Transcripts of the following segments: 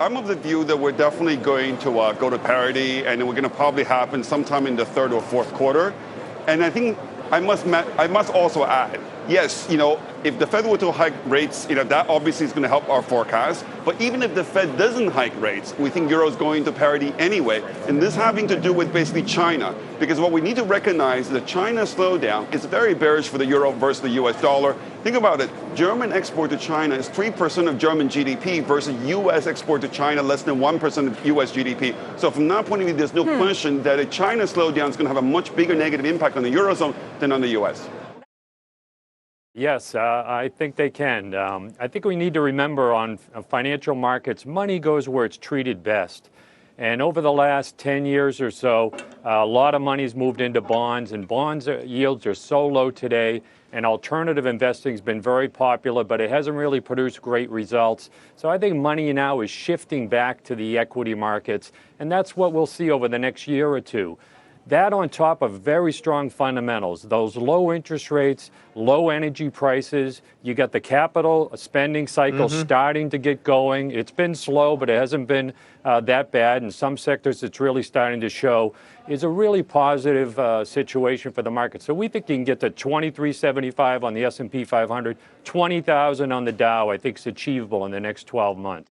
I'm of the view that we're definitely going to go to parity, and we're going to probably happen sometime in the third or fourth quarter. And I think I must also add, yes, if the Fed were to hike rates, that obviously is going to help our forecast. But even if the Fed doesn't hike rates, we think euro is going to parity anyway. And this having to do with basically China, because what we need to recognize is that China's slowdown is very bearish for the euro versus the US dollar. Think about it. German export to China is 3% of German GDP versus US export to China less than 1% of US GDP. So from that point of view, there's no question that a China slowdown is going to have a much bigger negative impact on the eurozone than on the US. Yes, I think they can. I think we need to remember on financial markets, money goes where it's treated best. And over the last 10 years or so, a lot of money's moved into bonds, and bonds yields are so low today. And alternative investing has been very popular, but it hasn't really produced great results. So I think money now is shifting back to the equity markets, and that's what we'll see over the next year or two. That on top of very strong fundamentals, those low interest rates, low energy prices, you got the capital spending cycle starting to get going. It's been slow, but it hasn't been that bad. In some sectors, it's really starting to show. Is a really positive situation for the market. So we think you can get to 2375 on the S&P 500, 20,000 on the Dow. I think is achievable in the next 12 months.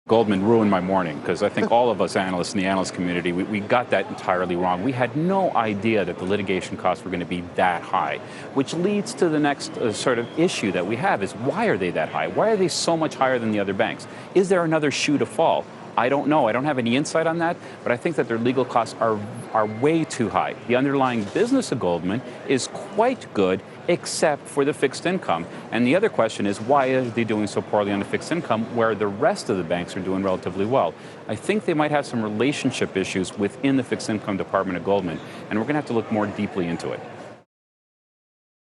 Goldman ruined my morning because I think all of us analysts in the analyst community, we got that entirely wrong. We had no idea that the litigation costs were going to be that high, which leads to the next sort of issue that we have is why are they that high? Why are they so much higher than the other banks? Is there another shoe to fall? I don't know. I don't have any insight on that, but I think that their legal costs are way too high. The underlying business of Goldman is quite good, except for the fixed income. And the other question is, why are they doing so poorly on the fixed income where the rest of the banks are doing relatively well? I think they might have some relationship issues within the fixed income department of Goldman, and we're going to have to look more deeply into it.